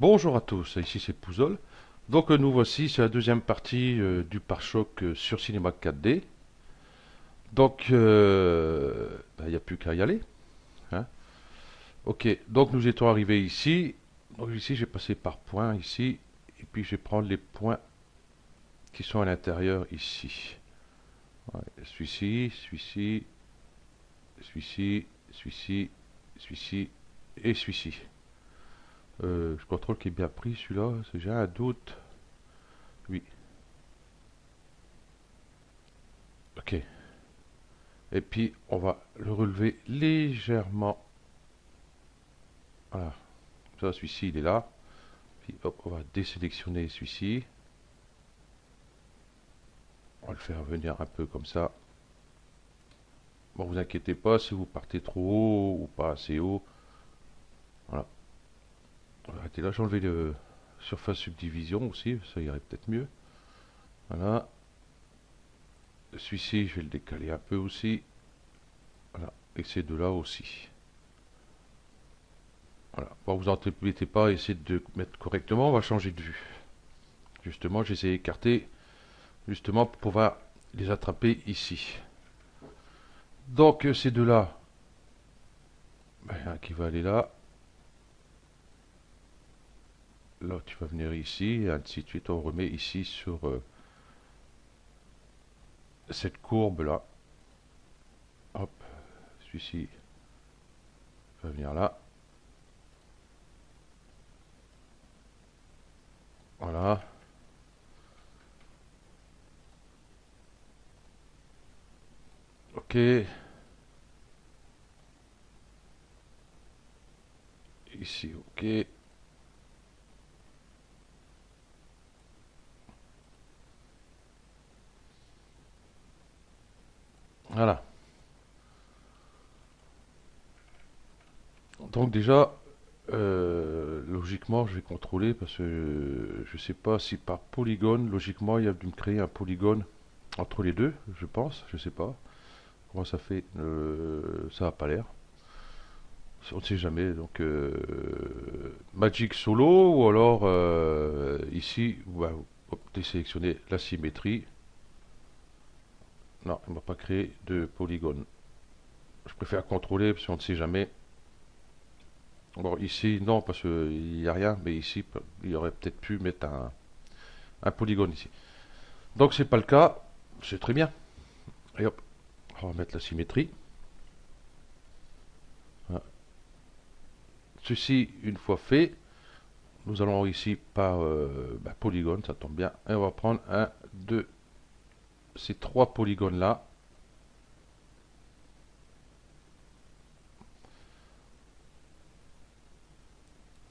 Bonjour à tous, ici c'est Pouzol. Donc nous voici, c'est la deuxième partie du pare-choc sur Cinema 4D. Donc il n'y a plus qu'à y aller, hein. Ok, donc nous étions arrivés ici. Donc ici j'ai passé par points ici. Et puis je vais prendre les points qui sont à l'intérieur ici. Ouais, celui-ci, celui-ci, celui-ci, celui-ci, celui-ci et celui-ci. Je contrôle qu'il est bien pris celui-là, parce que j'ai un doute. Oui, ok. Et puis on va le relever légèrement. Voilà, ça celui-ci il est là. Puis hop, on va désélectionner celui-ci. On va le faire venir un peu comme ça. Bon, vous inquiétez pas si vous partez trop haut ou pas assez haut. Voilà. On va arrêter là, j'ai enlevé le surface subdivision aussi, ça irait peut-être mieux. Voilà. Celui-ci, je vais le décaler un peu aussi. Voilà. Et ces deux-là aussi. Voilà. Bon, vous embêtez pas, essayez de mettre correctement, on va changer de vue. Justement, j'essaie d'écarter justement pour pouvoir les attraper ici. Donc ces deux-là, ben, qui va aller là. Là, tu vas venir ici, et ainsi de suite. On remet ici sur cette courbe-là. Hop, celui-ci va venir là. Voilà. Ok. Ici, ok. Voilà. Donc déjà, logiquement, je vais contrôler parce que je sais pas si par polygone, logiquement, il y a dû me créer un polygone entre les deux, je pense. Je sais pas. Comment ça fait ça a pas l'air. On ne sait jamais. Donc Magic Solo ou alors ici, désélectionner la symétrie. Non, il ne m'a pas créé de polygone. Je préfère contrôler parce qu'on ne sait jamais. Bon, ici, non, parce qu'il n'y a rien, mais ici, il aurait peut-être pu mettre un polygone ici. Donc, c'est pas le cas, c'est très bien. Et hop, on va mettre la symétrie. Voilà. Ceci, une fois fait, nous allons ici par polygone, ça tombe bien. Et on va prendre un, deux, ces trois polygones-là.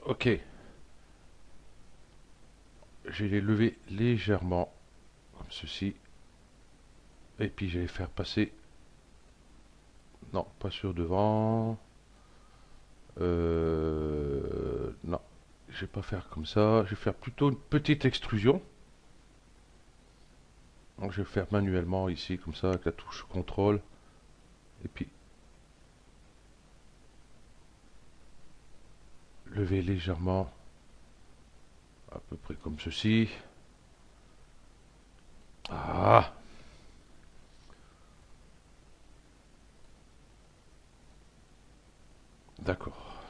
Ok, je vais les lever légèrement, comme ceci. Et puis, je vais les faire passer. Non, pas sur devant. Non, je vais pas faire comme ça. Je vais faire plutôt une petite extrusion. Donc je vais faire manuellement ici, comme ça, avec la touche contrôle. Et puis lever légèrement, à peu près comme ceci. Ah, d'accord.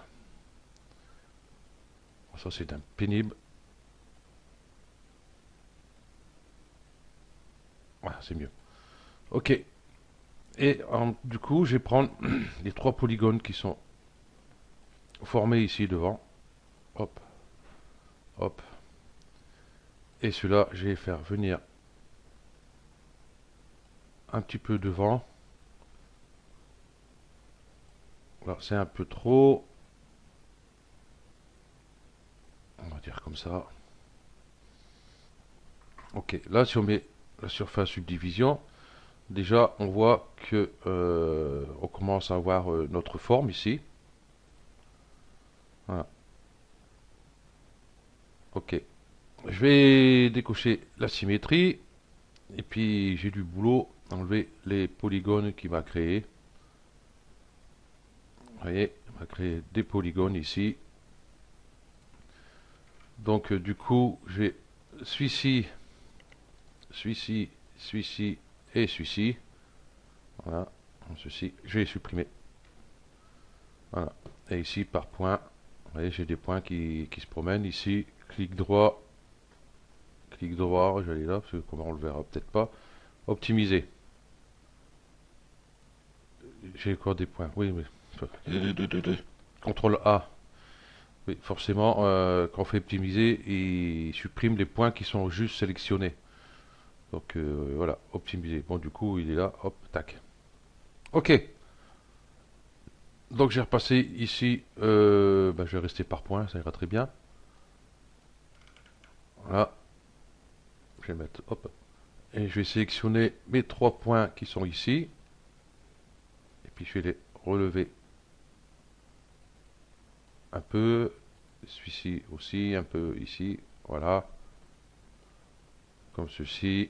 Ça c'est un pénible. Voilà, c'est mieux. Ok. Et du coup, je vais prendre les trois polygones qui sont formés ici devant. Hop, hop. Et celui-là, je vais faire venir un petit peu devant. Là, c'est un peu trop. On va dire comme ça. Ok, là, si on met la surface subdivision, déjà, on voit que on commence à avoir notre forme ici. Voilà. Ok. Je vais décocher la symétrie. Et puis, j'ai du boulot. Enlever les polygones qu'il m'a créé. Vous voyez, il m'a créé des polygones ici. Donc du coup, j'ai celui-ci, celui-ci, celui-ci et celui-ci. Voilà, ceci, je vais les supprimer. Voilà. Et ici, par point, vous voyez, j'ai des points qui se promènent. Ici, clic droit, j'allais là, parce que comment on le verra peut-être pas. Optimiser. J'ai encore des points. Oui, oui. CTRL A. Oui, forcément, quand on fait optimiser, il supprime les points qui sont juste sélectionnés. Donc voilà, optimiser. Bon, du coup, il est là. Hop, tac. Ok. Donc j'ai repassé ici. Je vais rester par point, ça ira très bien. Voilà. Je vais mettre. Hop. Et je vais sélectionner mes 3 points qui sont ici. Et puis je vais les relever un peu. Celui-ci aussi, un peu ici. Voilà. Comme ceci.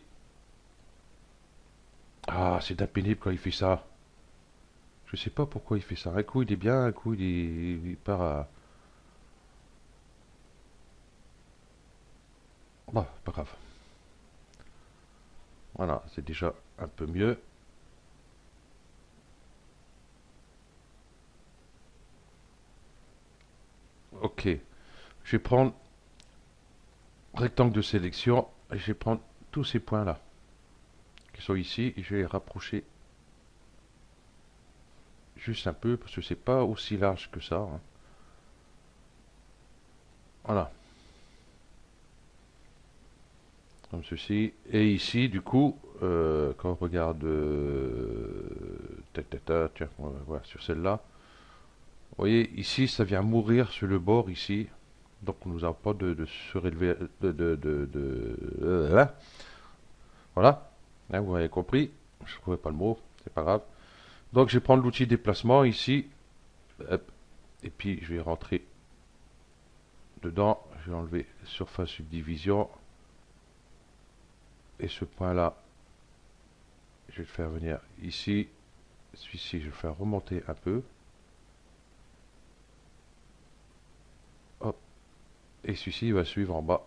Ah, c'est d'un pénible quand il fait ça. Je sais pas pourquoi il fait ça. Un coup il est bien, un coup il part à. Bah, pas grave. Voilà, c'est déjà un peu mieux. Ok. Je vais prendre rectangle de sélection et je vais prendre tous ces points là qui sont ici et je vais les rapprocher juste un peu parce que c'est pas aussi large que ça, hein. Voilà, comme ceci. Et ici, du coup, quand on regarde tiens, voilà, sur celle-là, vous voyez, ici, ça vient mourir sur le bord ici. Donc, on nous a pas de surélever. Là. Voilà. Hein, vous avez compris. Je ne trouvais pas le mot. C'est pas grave. Donc, je vais prendre l'outil déplacement ici. Hop. Et puis, je vais rentrer dedans. Je vais enlever surface subdivision. Et ce point-là, je vais le faire venir ici. Celui-ci, je vais le faire remonter un peu. Hop. Et celui-ci, il va suivre en bas.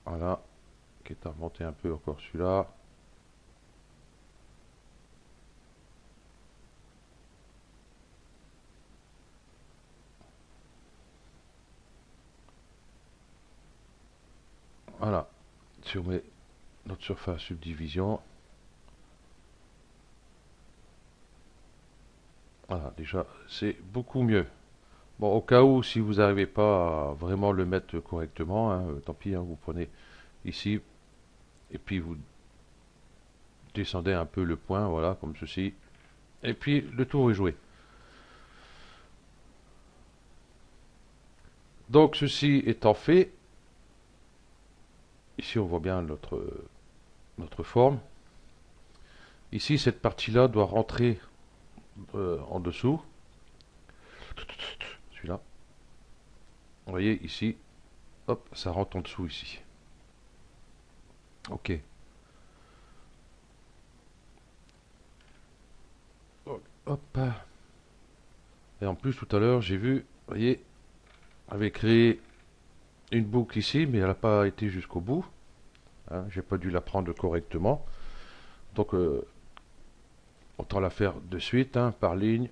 Voilà. Qui est à remonter un peu encore celui-là. Voilà. Sur notre surface subdivision. Voilà, déjà, c'est beaucoup mieux. Bon, au cas où, si vous n'arrivez pas à vraiment le mettre correctement, hein, tant pis, hein, vous prenez ici, et puis vous descendez un peu le point, voilà, comme ceci. Et puis, le tour est joué. Donc, ceci étant fait, ici, on voit bien notre forme. Ici, cette partie-là doit rentrer en dessous. Celui-là. Vous voyez, ici, hop, ça rentre en dessous, ici. Ok. Hop. Et en plus, tout à l'heure, j'ai vu, vous voyez, avait créé une boucle ici, mais elle n'a pas été jusqu'au bout. Hein, j'ai pas dû la prendre correctement. Donc, autant la faire de suite, hein, par ligne.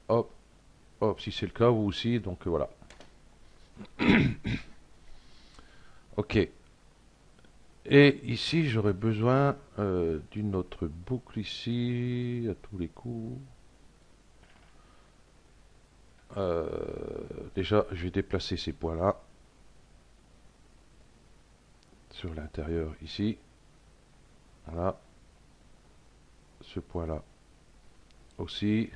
Hop, hop, si c'est le cas, vous aussi. Donc, voilà. Ok. Et ici, j'aurais besoin d'une autre boucle ici, à tous les coups. Euh, Déjà, je vais déplacer ces points-là sur l'intérieur ici. Voilà. Ce point-là aussi.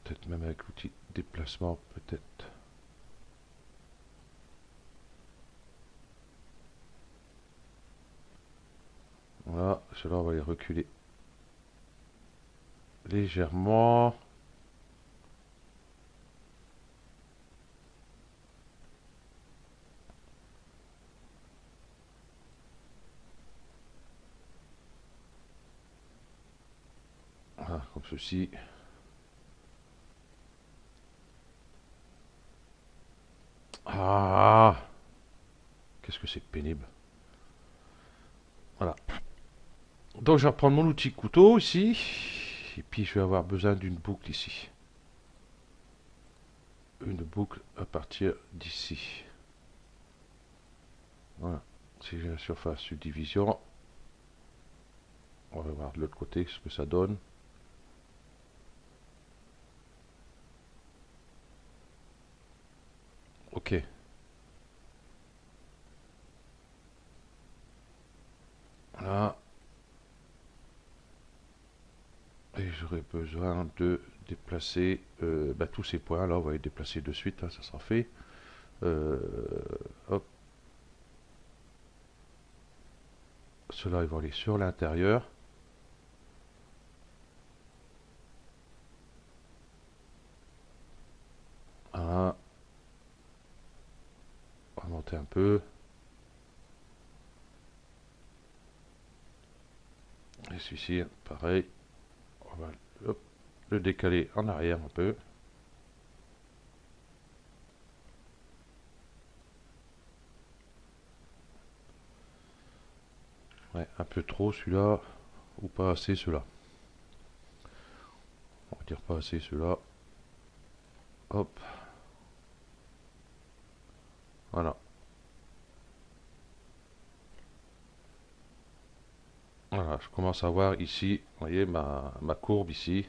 Peut-être même avec l'outil déplacement, peut-être. Voilà, cela on va les reculer légèrement. Voilà, comme ceci. Ah, qu'est-ce que c'est pénible. Voilà. Donc je vais reprendre mon outil couteau ici. Et puis je vais avoir besoin d'une boucle ici. Une boucle à partir d'ici. Voilà. Si j'ai la surface subdivision, on va voir de l'autre côté ce que ça donne. Ok. Voilà. Et j'aurai besoin de déplacer tous ces points là. On va les déplacer de suite, hein, ça sera fait. Euh, hop. Ceux-là, ils vont aller sur l'intérieur. Voilà. On va monter un peu. Et celui-ci, pareil. On va hop, le décaler en arrière un peu. Ouais, un peu trop celui-là. Ou pas assez celui-là. On va dire pas assez celui-là. Hop. Voilà. Voilà, je commence à voir ici, vous voyez ma courbe ici.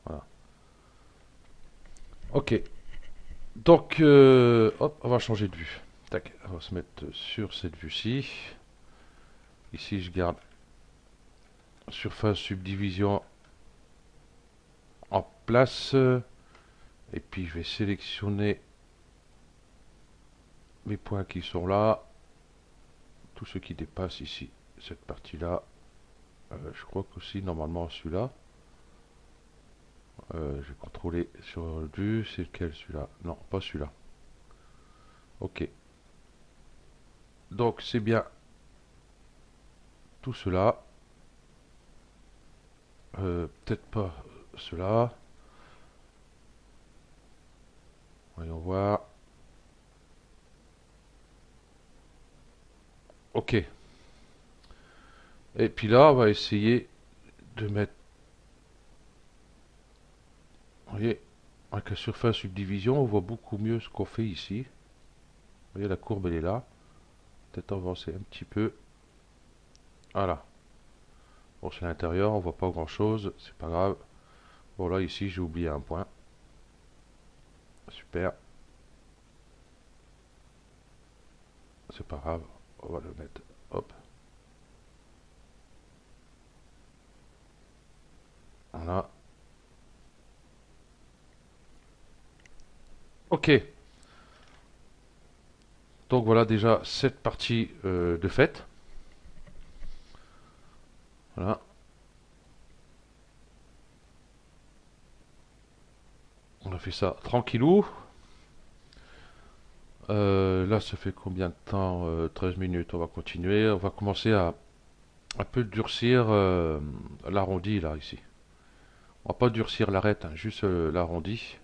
Voilà. Ok. Donc, hop, on va changer de vue. Tac, on va se mettre sur cette vue-ci. Ici, je garde surface subdivision en place. Et puis, je vais sélectionner mes points qui sont là. Tous ceux qui dépassent ici, cette partie-là. Je crois qu'aussi, normalement, celui-là. Je vais contrôler sur le vue. C'est lequel, celui-là? Non, pas celui-là. Ok. Donc, c'est bien tout cela. Peut-être pas cela. Voyons voir. Ok. Et puis là, on va essayer de mettre, vous voyez, avec la surface subdivision, on voit beaucoup mieux ce qu'on fait ici. Vous voyez, la courbe, elle est là. Peut-être avancer un petit peu. Voilà. Bon, c'est l'intérieur, on voit pas grand-chose. C'est pas grave. Bon, là, ici, j'ai oublié un point. Super. C'est pas grave. On va le mettre. Hop. Voilà. Ok. Donc voilà déjà cette partie de fait. Voilà. On a fait ça tranquillou. Là, ça fait combien de temps? 13 minutes. On va continuer. On va commencer à un peu durcir l'arrondi là ici. On va pas durcir l'arête, hein, juste l'arrondi.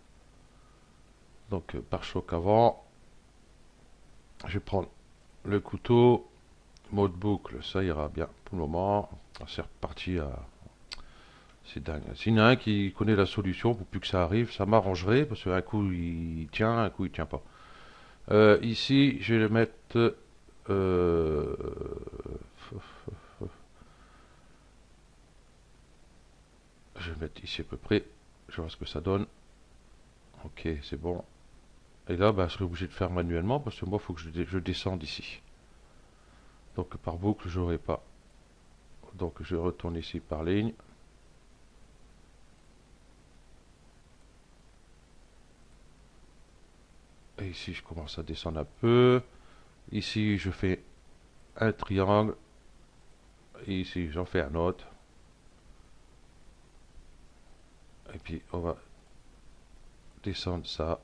Donc par choc avant, je vais prendre le couteau, mode boucle, ça ira bien pour le moment. C'est reparti à... C'est dingue. S'il y en a un qui connaît la solution pour plus que ça arrive, ça m'arrangerait parce qu'un coup il tient, un coup il tient pas. Ici, je vais le mettre. euh, je vais le mettre ici à peu près. Je vois ce que ça donne. Ok, c'est bon. Et là, bah, je serai obligé de faire manuellement parce que moi, il faut que je descende ici. Donc par boucle, je n'aurai pas. Donc je retourne ici par ligne. Et ici, je commence à descendre un peu. Ici, je fais un triangle. Et ici, j'en fais un autre. Et puis, on va descendre ça.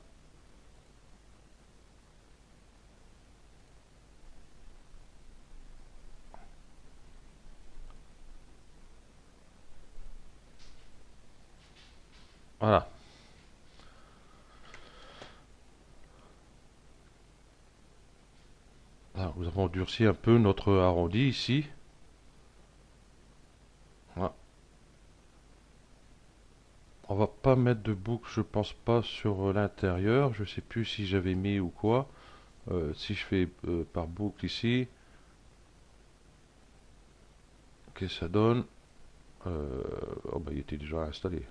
Voilà. Voilà, nous avons durci un peu notre arrondi ici. Voilà. On va pas mettre de boucle, je pense pas, sur l'intérieur. Je sais plus si j'avais mis ou quoi. Si je fais par boucle ici, qu'est-ce que ça donne? Oh bah il était déjà installé.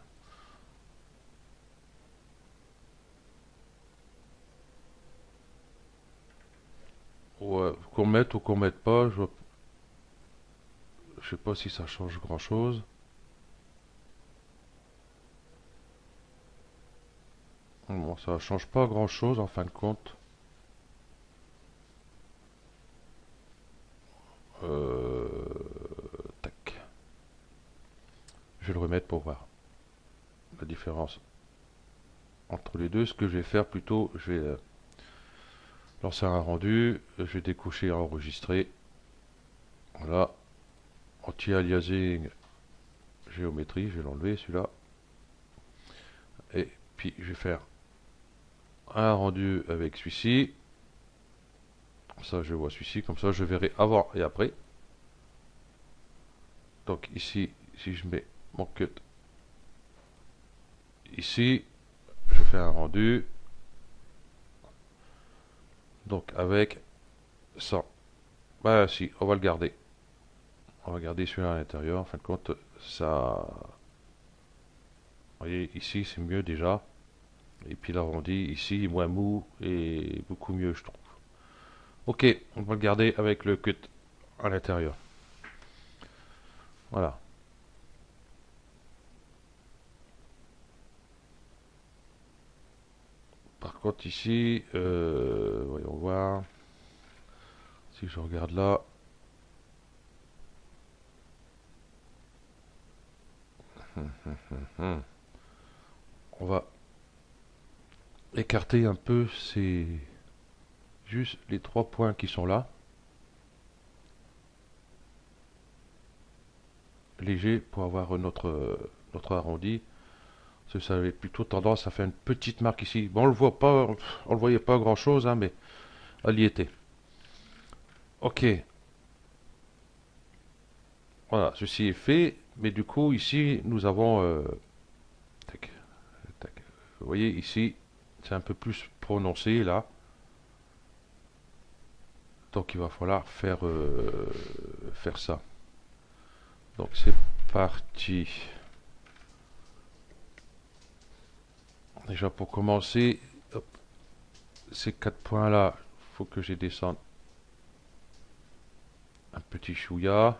Ouais, qu'on mette ou qu'on mette pas, je sais pas si ça change grand-chose. Bon, ça change pas grand-chose en fin de compte. Euh, Tac. Je vais le remettre pour voir la différence entre les deux. Ce que je vais faire plutôt, je vais lancer un rendu, je vais décocher enregistrer. Voilà, anti-aliasing, géométrie, je vais l'enlever celui-là. Et puis je vais faire un rendu avec celui-ci. Ça, je vois celui-ci, comme ça je verrai avant et après. Donc ici, si je mets mon cut ici, je fais un rendu. Donc avec ça. Bah si, on va le garder. On va garder celui-là à l'intérieur. En fin de compte, ça... Vous voyez, ici c'est mieux déjà. Et puis l'arrondi, ici, moins mou et beaucoup mieux, je trouve. Ok, on va le garder avec le cut à l'intérieur. Voilà. Par contre ici, voyons voir. Si je regarde là, on va écarter un peu ces juste les trois points qui sont là, léger pour avoir notre arrondi. Parce que ça avait plutôt tendance à faire une petite marque ici. Bon, on le voit pas, on le voyait pas grand chose, hein, mais elle y était. Ok, voilà, ceci est fait. Mais du coup, ici, nous avons tac, tac. Vous voyez ici, c'est un peu plus prononcé là. Donc il va falloir faire ça. Donc c'est parti. Déjà pour commencer, hop, ces quatre points là, il faut que je descende un petit chouïa.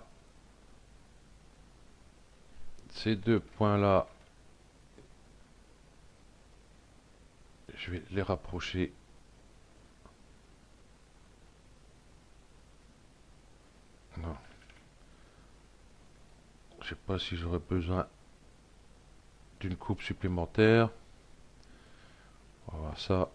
Ces deux points là, je vais les rapprocher. Non. Je sais pas si j'aurais besoin d'une coupe supplémentaire. On va voir ça.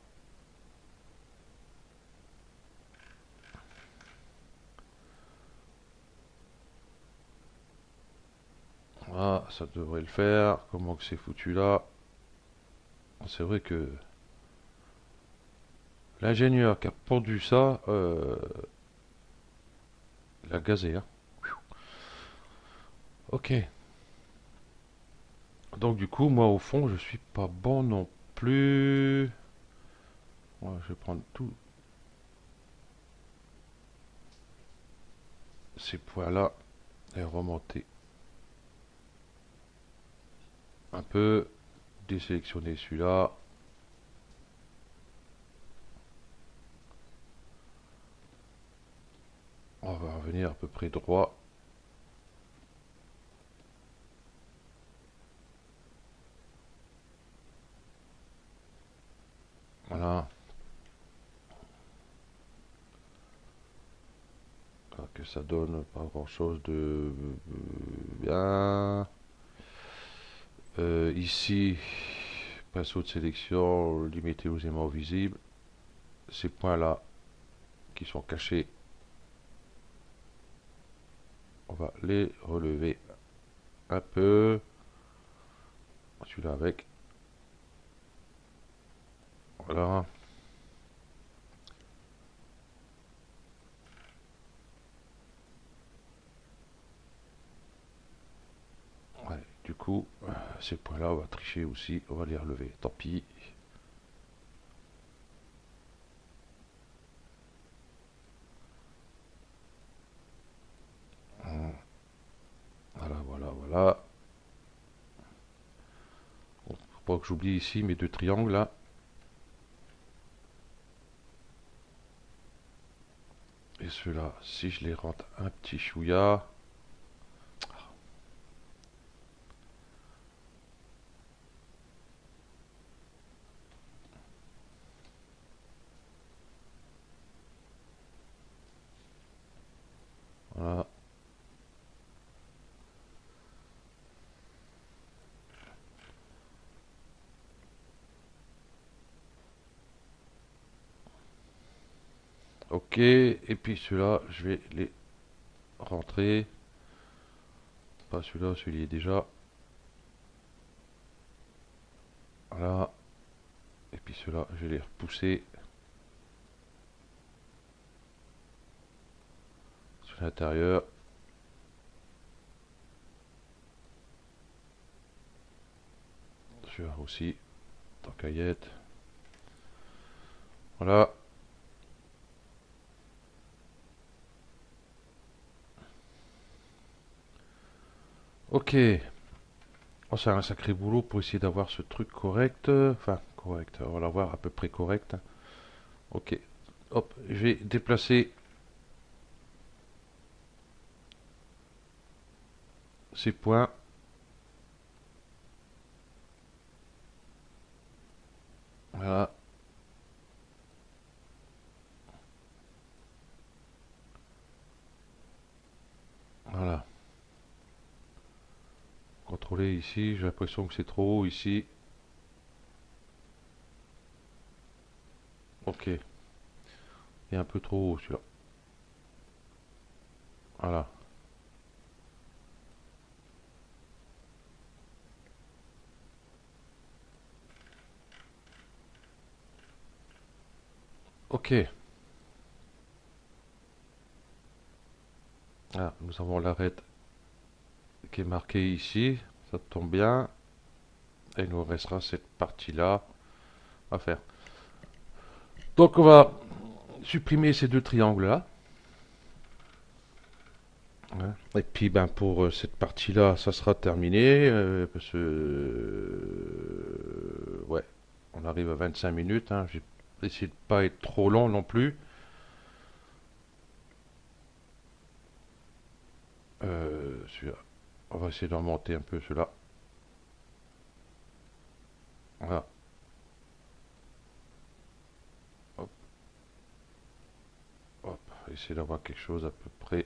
Voilà, ça devrait le faire. Comment que c'est foutu là? C'est vrai que l'ingénieur qui a pondu ça, il a gazé, hein. Ok. Donc du coup, moi au fond, je suis pas bon non plus. Ouais, je vais prendre tous ces points-là et remonter un peu, désélectionner celui-là. On va revenir à peu près droit. Voilà. Que ça donne pas grand-chose de bien. Ici, pinceau de sélection limité aux aimants visibles. Ces points-là qui sont cachés, on va les relever un peu. Celui-là avec. Voilà. du coup, ces points-là, on va tricher aussi, on va les relever. Tant pis. Voilà, voilà, voilà. Bon, faut pas que j'oublie ici mes deux triangles là. Et ceux-là, si je les rentre un petit chouïa. Voilà. Ok, et puis ceux-là, je vais les rentrer. Pas celui-là, celui-là est déjà. Voilà. Et puis ceux-là, je vais les repousser sur l'intérieur. Celui-là aussi, tant qu'à y être. Voilà. Ok. Oh, c'est un sacré boulot pour essayer d'avoir ce truc correct. Enfin, correct. On va l'avoir à peu près correct. Ok. Hop, je vais déplacer ces points. Voilà. Voilà. Contrôler ici. J'ai l'impression que c'est trop haut ici. Ok. Il est un peu trop haut celui-là. Voilà. Ok. Ah, nous avons l'arête qui est marquée ici. Ça tombe bien. Et il nous restera cette partie-là à faire. Donc on va supprimer ces deux triangles-là. Ouais. Et puis ben pour cette partie-là, ça sera terminé. Parce que ouais, on arrive à 25 minutes. Hein. J'ai essayé de pas être trop long non plus. Celui-là. On va essayer de remonter un peu cela. Voilà. Hop, hop. Essayer d'avoir quelque chose à peu près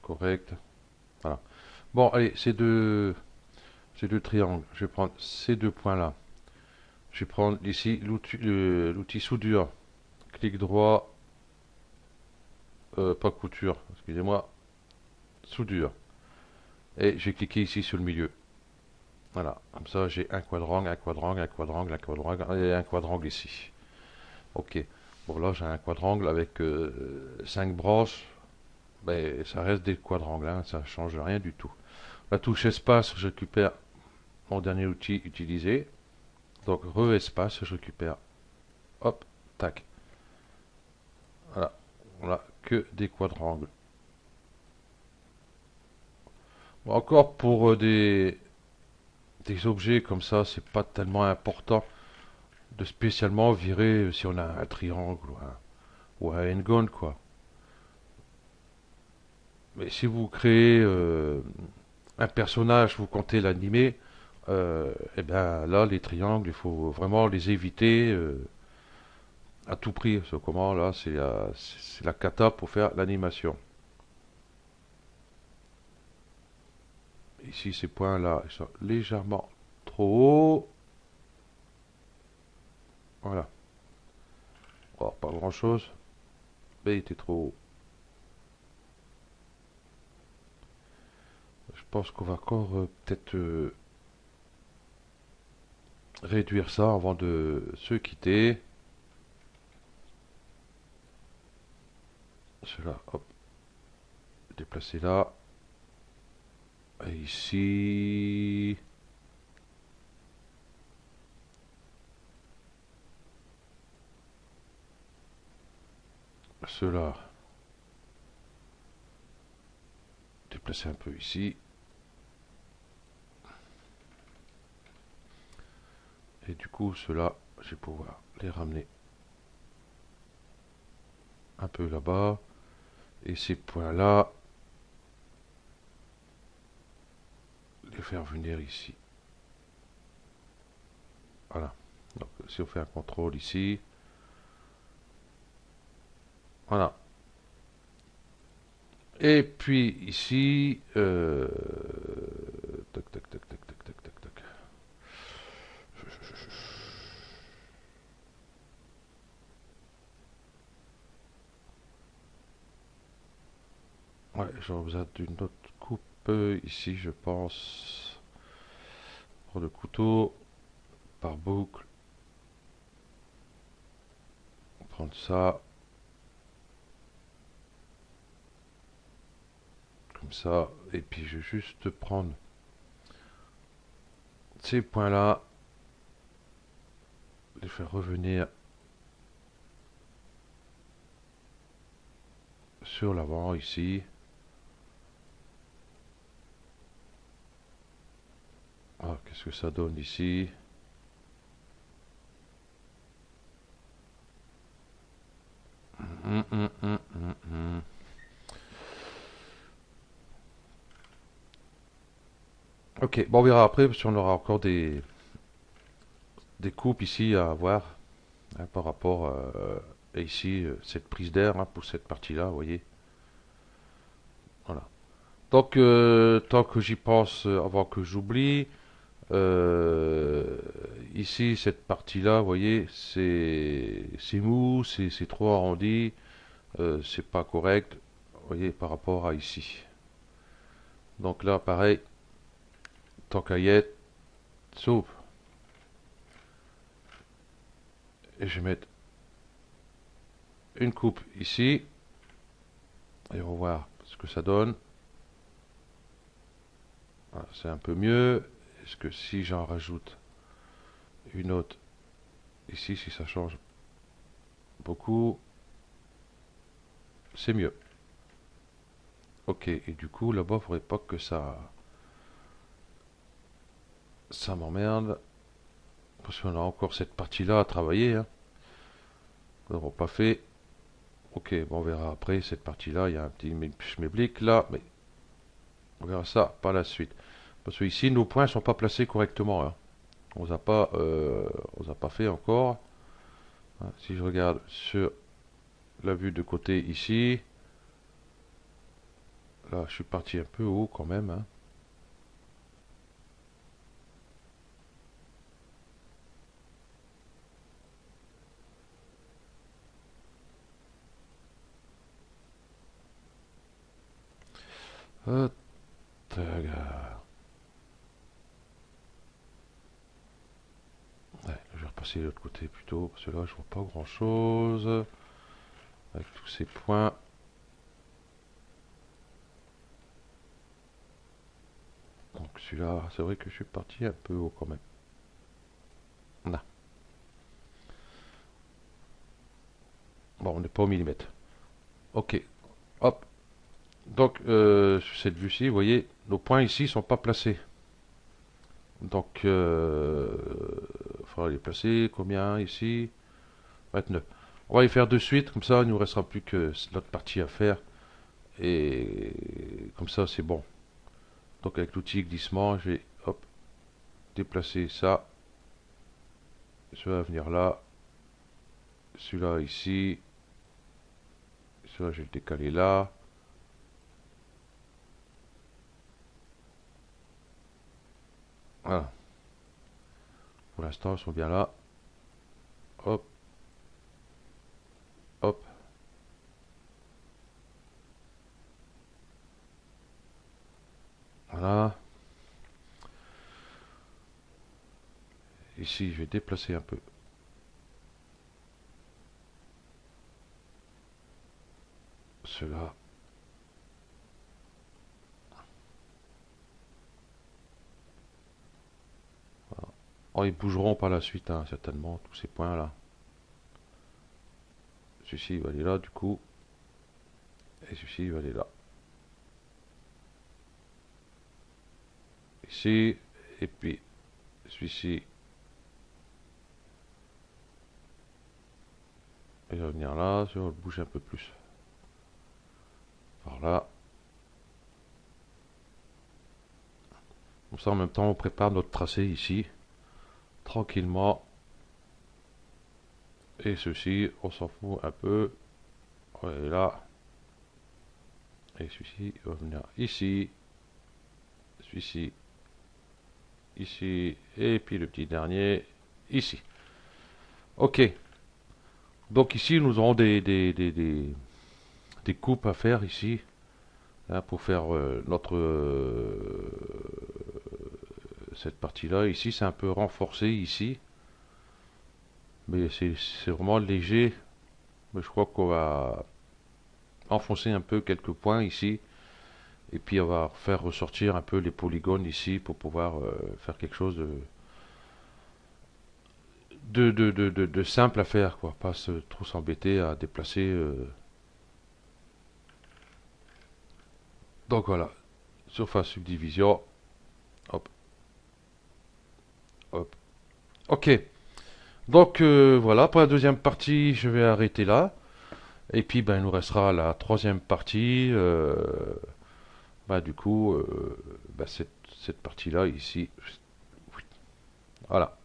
correct. Voilà. Bon, allez, ces deux triangles. Je vais prendre ces deux points-là. Je vais prendre ici l'outil soudure. Clic droit, pas couture, excusez-moi, soudure. Et j'ai cliqué ici sur le milieu. Voilà, comme ça j'ai un quadrangle, un quadrangle, un quadrangle, un quadrangle et un quadrangle ici. Ok, bon là j'ai un quadrangle avec 5 branches, mais ça reste des quadrangles, hein, ça ne change rien du tout. La touche espace, je récupère mon dernier outil utilisé. Donc re-espace, je récupère, hop, tac. Voilà, on a que des quadrangles. Bon, encore pour des objets comme ça, c'est pas tellement important de spécialement virer si on a un triangle ou un n-gon, quoi. Mais si vous créez un personnage, vous comptez l'animer, et bien là, les triangles, il faut vraiment les éviter à tout prix. Ce comment là, c'est la cata pour faire l'animation. Ici, ces points-là, ils sont légèrement trop hauts. Voilà. Oh, pas grand-chose, mais il était trop haut. Je pense qu'on va encore peut-être réduire ça avant de se quitter. Cela, hop, déplacer là. Et ici, cela, déplacer un peu ici. Et du coup, cela, je vais pouvoir les ramener un peu là-bas. Et ces points-là, les faire venir ici. Voilà. Donc, si on fait un contrôle ici, voilà. Et puis ici, tac, tac, tac, tac, tac, tac, tac, tac. Ouais, j'aurais besoin d'une autre coupe ici, je pense. Prendre le couteau par boucle. Prendre ça, comme ça. Et puis je vais juste prendre ces points-là, les faire revenir sur l'avant ici. Ah, qu'est-ce que ça donne ici? Hum, hum, hum, hum, hum. Ok, bon, on verra après si on aura encore des coupes ici à avoir hein, par rapport à ici, cette prise d'air hein, pour cette partie-là, vous voyez. Voilà. Donc, tant que j'y pense, avant que j'oublie, euh, ici, cette partie-là, vous voyez, c'est mou, c'est trop arrondi, c'est pas correct, vous voyez, par rapport à ici. Donc là, pareil, tant qu'à y être, sauf, et je vais mettre une coupe ici, et on va voir ce que ça donne. Voilà, c'est un peu mieux. Est-ce que si j'en rajoute une autre ici, si ça change beaucoup, c'est mieux. Ok, et du coup, là-bas, il faudrait pas que ça m'emmerde. Parce qu'on a encore cette partie-là à travailler. Hein. Nous n'avons pas fait. Ok, bon, on verra après cette partie-là. Il y a un petit schméblick là, mais on verra ça par la suite. Parce que ici, nos points ne sont pas placés correctement. Hein. On ne les a pas fait encore. Hein, si je regarde sur la vue de côté ici, là, je suis parti un peu haut quand même. Hein. Ouais, je vais repasser de l'autre côté plutôt, parce que là je vois pas grand chose avec tous ces points. Donc celui-là, c'est vrai que je suis parti un peu haut quand même. Là. Bon, on n'est pas au millimètre. Ok, hop. Donc sur cette vue-ci, vous voyez, nos points ici sont pas placés. Donc il faudra les placer. Combien ici? 29. On va les faire de suite, comme ça il nous restera plus que notre partie à faire. Et comme ça c'est bon. Donc avec l'outil glissement, je vais hop, déplacer ça. Celui-là va venir là. Celui-là ici. Celui-là je vais le décaler là. Voilà. Pour l'instant ils sont bien là. Hop, hop. Voilà. Ici je vais déplacer un peu cela. Oh, ils bougeront par la suite, hein, certainement, tous ces points-là. Celui-ci va aller là, du coup. Et celui-ci va aller là. Ici. Et puis, celui-ci. Il va venir là. Je vais le bouger un peu plus. Par là. Comme ça, en même temps, on prépare notre tracé ici. Tranquillement. Et ceci, on s'en fout un peu. Ouais, là. Et celui-ci va venir ici. Celui-ci. Ici. Et puis le petit dernier. Ici. Ok. Donc ici, nous aurons des coupes à faire ici. Hein, pour faire cette partie-là. Ici, c'est un peu renforcé ici. Mais c'est vraiment léger. Mais je crois qu'on va enfoncer un peu quelques points ici. Et puis on va faire ressortir un peu les polygones ici pour pouvoir faire quelque chose de simple à faire, quoi. Pas trop s'embêter à déplacer. Donc voilà, surface subdivision. Hop, hop. Ok. Donc voilà, pour la deuxième partie, je vais arrêter là. Et puis ben, il nous restera la troisième partie. Ben, du coup, ben, cette partie-là ici. Voilà.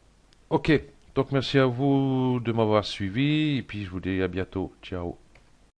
Ok. Donc merci à vous de m'avoir suivi. Et puis je vous dis à bientôt. Ciao.